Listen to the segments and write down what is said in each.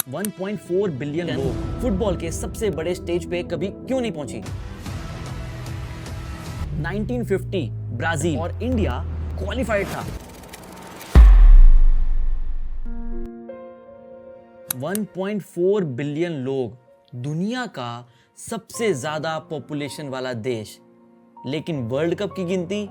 1.4 billion लोग football के सबसे बड़े स्टेज पे कभी क्यों नहीं पहुंची? 1950 ब्राजील और इंडिया क्वालिफाइड था। 1.4 बिलियन लोग, दुनिया का सबसे ज्यादा पॉपुलेशन वाला देश, लेकिन वर्ल्ड कप की गिनती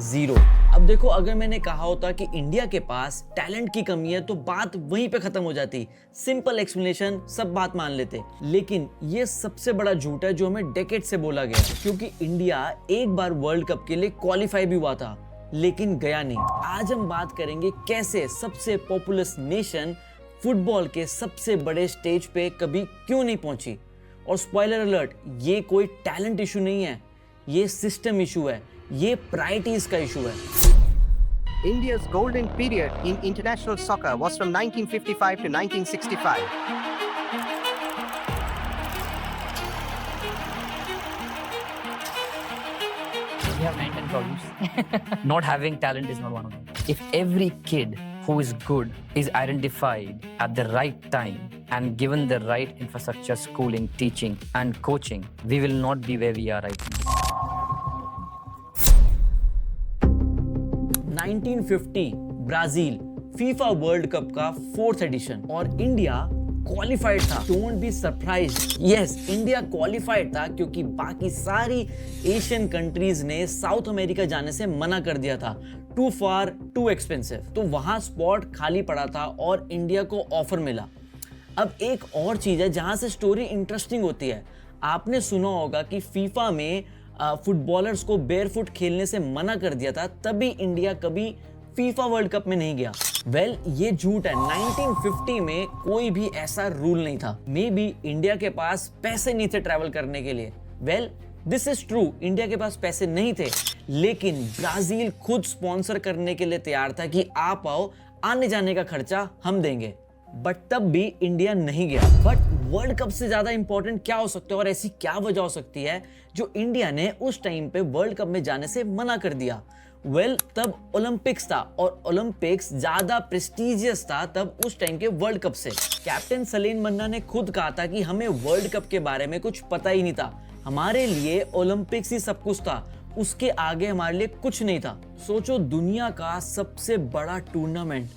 0। अब देखो, अगर मैंने कहा होता कि इंडिया के पास टैलेंट की कमी है तो बात वहीं पे खत्म हो जाती, सिंपल एक्सप्लेनेशन, सब बात मान लेते। लेकिन ये सबसे बड़ा झूठ है जो हमें डेकेड से बोला गया, क्योंकि इंडिया एक बार वर्ल्ड कप के लिए क्वालिफाई भी हुआ था लेकिन गया नहीं। आज हम बात करेंगे कैसे सबसे पॉपुलस नेशन फुटबॉल के सबसे बड़े स्टेज पे कभी क्यों नहीं पहुंची। और स्पॉइलर अलर्ट, ये कोई टैलेंट इशू नहीं है, ये सिस्टम इशू है, ये प्रायोरिटीज का इशू है। India's golden period in international soccer was from 1955 to 1965. We have 9 10 problems. Not having talent is not one of them. If every kid who is good is identified at the right time and given the right infrastructure, schooling, teaching and coaching, we will not be where we are right now. 1950 Brazil FIFA world cup का 4th edition और India qualified था। Don't be surprised, yes, India qualified था क्योंकि बाकी सारी Asian countries ने South America जाने से मना कर दिया था। Too far, too expensive. तो वहां स्पॉट खाली पड़ा था और इंडिया को ऑफर मिला। अब एक और चीज है जहां से स्टोरी इंटरेस्टिंग होती है। आपने सुना होगा कि फीफा में फुटबॉलर्स को बेयरफुट खेलने से मना कर दिया था, तभी इंडिया कभी फीफा वर्ल्ड कप में नहीं गया। वेल, ये झूठ है। 1950 में कोई भी ऐसा रूल नहीं था। मे बी इंडिया के पास पैसे नहीं थे ट्रैवल करने के लिए। Well, this is true, India के पास पैसे नहीं थे, लेकिन ब्राजील खुद स्पॉन्सर करने के लिए तैयार था कि आप आओ, आने जाने का खर्चा हम देंगे। बट तब भी इंडिया नहीं गया। बट वर्ल्ड कप से ज्यादा इंपॉर्टेंट क्या हो सकता है और ऐसी क्या वजह हो सकती है जो इंडिया ने उस टाइम पे वर्ल्ड कप में जाने से मना कर दिया? वेल, तब ओलंपिक्स था और ओलंपिक्स ज्यादा प्रेस्टिजियस था तब उस टाइम के वर्ल्ड कप से। कैप्टन सलीम मन्ना ने खुद कहा था कि हमें वर्ल्ड कप के बारे में कुछ पता ही नहीं था, हमारे लिए ओलंपिक्स ही सब कुछ था, उसके आगे हमारे लिए कुछ नहीं था। सोचो, दुनिया का सबसे बड़ा टूर्नामेंट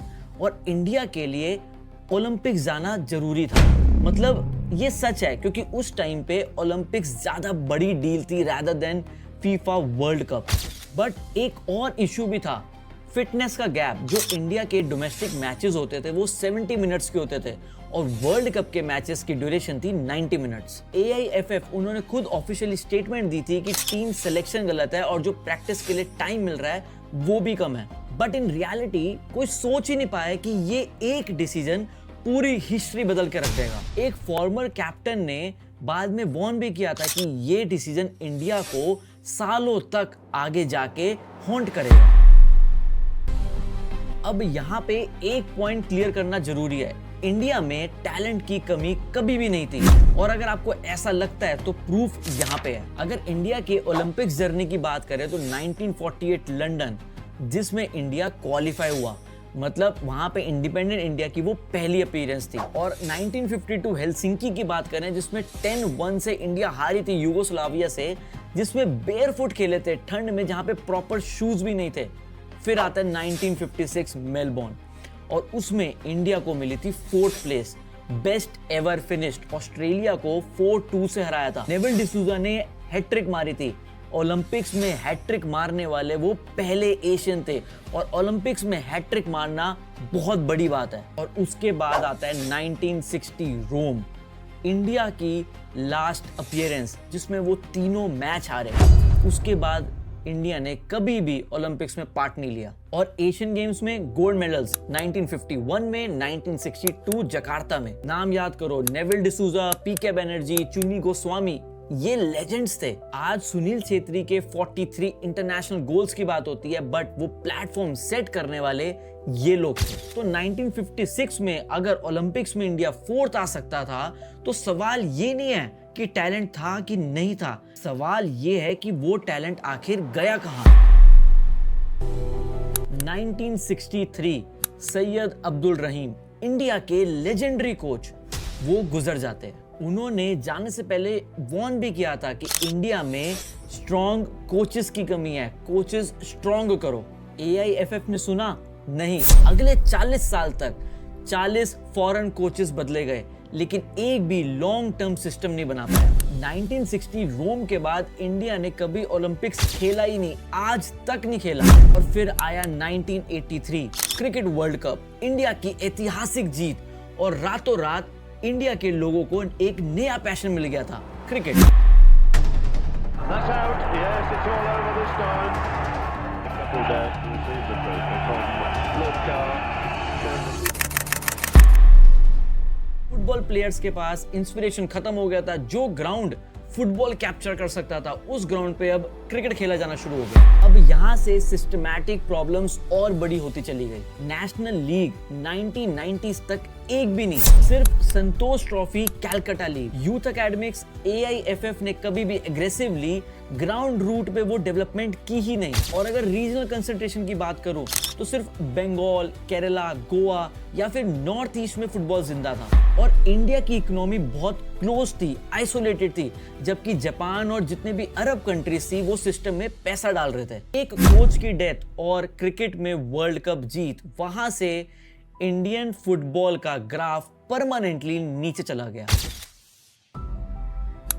और इंडिया के लिए ओलंपिक्स जाना जरूरी था। मतलब ये सच है क्योंकि उस टाइम पे ओलंपिक्स ज्यादा बड़ी डील थी rather than FIFA world cup. But एक और इशू भी था, फिटनेस का गैप। जो इंडिया के डोमेस्टिक मैचेस होते थे वो 70 मिनट्स के होते थे और वर्ल्ड कप के मैचेस की ड्यूरेशन थी 90 मिनट्स। AIFF उन्होंने खुद ऑफिशियली स्टेटमेंट दी थी कि टीम सिलेक्शन गलत है और जो प्रैक्टिस के लिए टाइम मिल रहा है वो भी कम है। बट इन रियलिटी कोई सोच ही नहीं पाया कि ये एक डिसीजन पूरी हिस्ट्री बदल के रख देगा। एक फॉर्मर कैप्टन ने बाद में वार्न भी किया था कि ये डिसीजन इंडिया को सालों तक आगे जाके हॉन्ट करेगा। अब यहाँ पे एक पॉइंट क्लियर करना जरूरी है, इंडिया में टैलेंट की कमी कभी भी नहीं थी। और अगर आपको ऐसा लगता है तो प्रूफ यहाँ पे है। अगर इंडिया के ओलंपिक्स जर्नी की बात करें तो 1948 लंदन, जिसमें इंडिया क्वालिफाई हुआ, मतलब वहां पे इंडिपेंडेंट इंडिया की वो पहली अपीयरेंस थी। और 1952 हेलसिंकी की बात करें जिसमें 10-1 से इंडिया हारी थी यूगोस्लाविया से, जिसमें बेयरफुट खेले थे ठंड में जहां पे प्रॉपर शूज भी नहीं थे। फिर आता है 1956 मेलबोर्न और उसमें इंडिया को मिली थी 4th place, best ever finished. Australia को 4-2 से हराया था। नेविल डिसूजा ने हैट्रिक मारी थी। ओलंपिक्स में हैट्रिक मारने वाले वो पहले एशियन थे और ओलंपिक्स में हैट्रिक मारना बहुत बड़ी बात है। और उसके बाद आता है 1960 रोम, इंडिया की लास्ट अपीयरेंस जिसमें वो तीनों मैच हारे। उसके बाद इंडिया ने कभी भी ओलंपिक्स में पार्ट नहीं लिया। और एशियन गेम्स में गोल्ड मेडल्स 1951 में, 1962 जकार्ता में। नाम याद करो, नेविल डिसूजा, पीके बनर्जी, चुनी गोस्वामी, ये लेजेंड्स थे। आज सुनील छेत्री के 43 इंटरनेशनल गोल्स की बात होती है, बट वो प्लेटफॉर्म सेट करने वाले ये लोग थे। तो 1956 में अगर ओलंपिक्स में इंडिया 4th आ सकता था तो सवाल ये नहीं है कि टैलेंट था कि नहीं था, सवाल ये है कि वो टैलेंट आखिर गया कहां। 1963 सैयद अब्दुल रहीम इंडिया के लेजेंडरी कोच वो गुजर जाते हैं। उन्होंने जाने से पहले वार्न भी किया था कि इंडिया में स्ट्रॉन्ग कोचेस की कमी है, कोचेस स्ट्रॉन्ग करो। AIFF ने सुना? नहीं। अगले 40 साल तक 40 फॉरेन कोचेस बदले गए, लेकिन एक भी लॉन्ग टर्म सिस्टम नहीं बना पाया। 1960 रोम के बाद इंडिया ने कभी ओलंपिक्स खेला ही नहीं, आज तक नहीं खेला। और फिर आया 1983 क्रिकेट वर्ल्ड कप, इंडिया की ऐतिहासिक जीत, और रातों रात इंडिया के लोगों को एक नया पैशन मिल गया था, cricket. That's out. Yes, it's all over this time. Pulled out. You see the from Lodkar. Football players के पास इंस्पिरेशन खत्म हो गया था। जो ग्राउंड फुटबॉल कैप्चर कर सकता था, उस ग्राउंड पे अब क्रिकेट खेला जाना शुरू हो गया। अब यहाँ से सिस्टमैटिक प्रॉब्लम्स और बड़ी होती चली गई। नेशनल लीग 1990s तक एक भी नहीं, सिर्फ Santosh trophy, Calcutta league, youth academics. AIFF ने कभी भी एग्रेसिवली ग्राउंड रूट पे वो डेवलपमेंट की ही नहीं। और अगर रीजनल कंसंट्रेशन की बात करूं तो सिर्फ बंगाल, केरला, गोवा या फिर नॉर्थ ईस्ट में फुटबॉल जिंदा था। और इंडिया की इकोनॉमी बहुत क्लोज थी, आइसोलेटेड थी, जबकि जापान और जितने भी अरब कंट्रीज थी वो सिस्टम में पैसा डाल रहे थे। एक कोच की डेथ और क्रिकेट में वर्ल्ड कप जीत, वहां से इंडियन फुटबॉल का ग्राफ परमानेंटली नीचे चला गया।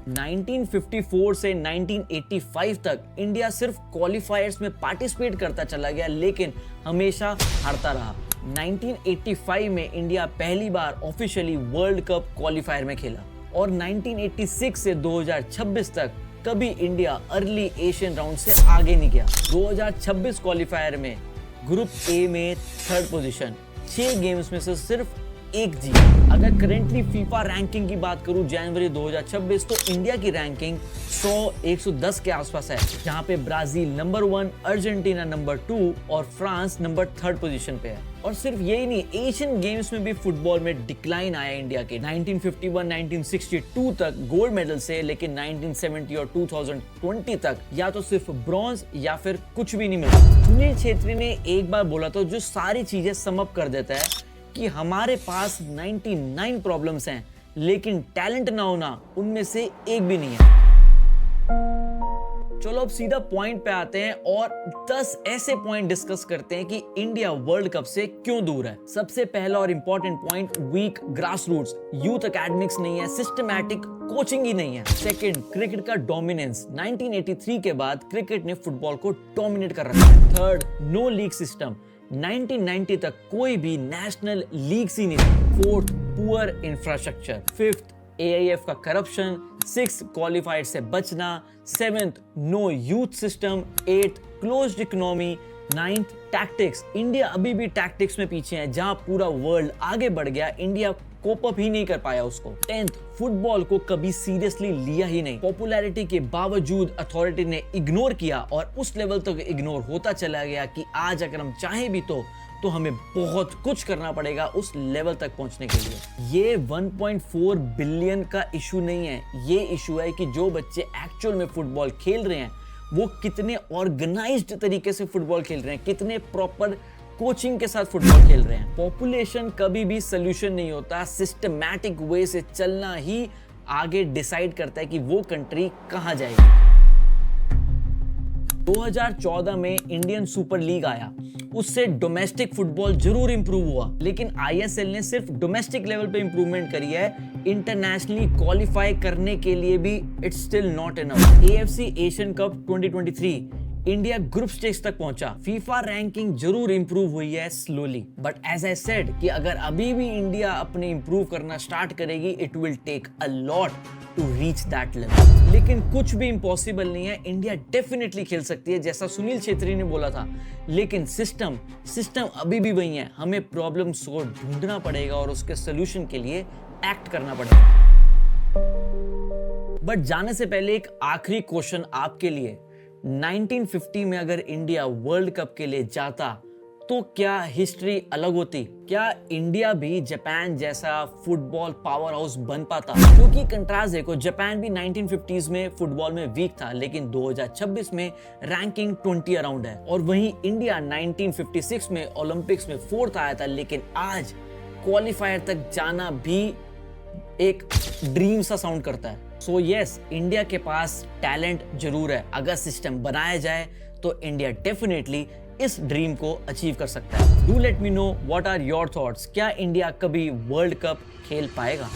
1954 से 1985 तक इंडिया सिर्फ क्वालिफायर्स में पार्टिसिपेट करता चला गया, लेकिन हमेशा हारता रहा। 1985 में इंडिया पहली बार ऑफिशियली वर्ल्ड कप क्वालिफायर में खेला, और 1986 से 2026 तक कभी इंडिया अर्ली एशियन राउंड से आगे नहीं गया। 2026 क्वालिफायर में ग्रुप ए में 3rd पोजीशन, 6 गेम्स में से सिर्फ 1 जीत। अगर करेंटली फीफा रैंकिंग की बात करूं जनवरी 2026, तो इंडिया की रैंकिंग 100-110 के आसपास है, जहां पे ब्राजील नंबर 1, अर्जेंटीना नंबर 2 और फ्रांस नंबर 3rd पोजीशन पे है। और सिर्फ यही नहीं, एशियन गेम्स में भी फुटबॉल में डिक्लाइन आया इंडिया के। 1951, 1962 तक गोल्ड मेडल से, लेकिन 1970 और 2020 तक या तो सिर्फ ब्रॉन्ज या फिर कुछ भी नहीं मिला। सुनील छेत्री ने एक बार बोला था, जो सारी चीजें सम अप कर देता है कि हमारे पास 99 प्रॉब्लम्स हैं, लेकिन टैलेंट ना होना उनमें से एक भी नहीं है। चलो अब सीधा पॉइंट पे आते हैं और 10 ऐसे पॉइंट डिस्कस करते हैं कि इंडिया वर्ल्ड कप से क्यों दूर है। सबसे पहला और important point, weak grass roots, youth academics नहीं है, सिस्टमैटिक कोचिंग ही नहीं है। सेकंड, क्रिकेट का डोमिनेंस, 1983 के बाद क्रिकेट ने फुटबॉल को डोमिनेट कर रखा है। थर्ड, नो लीग सिस्टम, 1990 तक कोई भी नेशनल लीग ही नहीं थी। Fourth, poor infrastructure. Fifth, AIF का करप्शन। 6, क्वालिफाइड से बचना। 7th, no youth system. 8th, closed economy. 9th, tactics, India अभी भी टैक्टिक्स में पीछे है, जहां पूरा वर्ल्ड आगे बढ़ गया, इंडिया कोप अप ही नहीं कर पाया उसको। 10th, फुटबॉल को कभी सीरियसली लिया ही नहीं, पॉपुलैरिटी के बावजूद अथॉरिटी ने इग्नोर किया, और उस लेवल तक इग्नोर होता चला गया कि आज अगर हम चाहें भी तो हमें बहुत कुछ करना पड़ेगा उस लेवल तक पहुंचने के लिए। ये 1.4 बिलियन का इशू नहीं है, ये इशू है कि जो बच्चे एक्चुअल में फुटबॉल खेल रहे हैं वो कितने ऑर्गेनाइज्ड तरीके से फुटबॉल खेल रहे हैं, कितने प्रॉपर कोचिंग के साथ फुटबॉल खेल रहे हैं। पॉपुलेशन कभी भी सोल्यूशन नहीं होता, सिस्टमैटिक वे से चलना ही आगे डिसाइड करता है कि वो कंट्री कहां जाएगी। 2014 में इंडियन सुपर लीग आया, उससे डोमेस्टिक फुटबॉल जरूर इंप्रूव हुआ, लेकिन ISL ने सिर्फ डोमेस्टिक लेवल पे इंप्रूवमेंट करी है, इंटरनेशनली क्वालिफाई करने के लिए भी it's still not enough. AFC Asian cup 2023 India group stage तक पहुंचा, फीफा रैंकिंग जरूर इंप्रूव हुई है slowly, but as I said कि अगर अभी भी इंडिया अपने इंप्रूव करना स्टार्ट करेगी, it will take a lot to reach that level. लेकिन कुछ भी इम्पॉसिबल नहीं है, इंडिया डेफिनेटली खेल सकती है, जैसा सुनील छेत्री ने बोला था, लेकिन सिस्टम अभी भी वही है, हमें प्रॉब्लम्स को ढूंढना पड़ेगा और उसके सोल्यूशन के लिए एक्ट करना पड़ेगा। बट जाने से पहले एक आखिरी क्वेश्चन आपके लिए, 1950 में अगर इंडिया वर्ल्ड कप के लिए जाता तो क्या हिस्ट्री अलग होती? क्या इंडिया भी जापान जैसा फुटबॉल पावर हाउस बन पाता? क्योंकि कंट्रास्ट देखो, जापान भी 1950s में फुटबॉल में वीक था, लेकिन 2026 में रैंकिंग 20 अराउंड है, और वहीं इंडिया 1956 में ओलंपिक्स में 4th आया था, लेकिन आज क्वालिफायर तक जाना भी एक ड्रीम सा साउंड करता है। सो यस, इंडिया के पास टैलेंट जरूर है। अगर सिस्टम बनाया जाए तो इंडिया डेफिनेटली इस ड्रीम को अचीव कर सकता है। Do let me know what are your thoughts. क्या इंडिया कभी वर्ल्ड कप खेल पाएगा?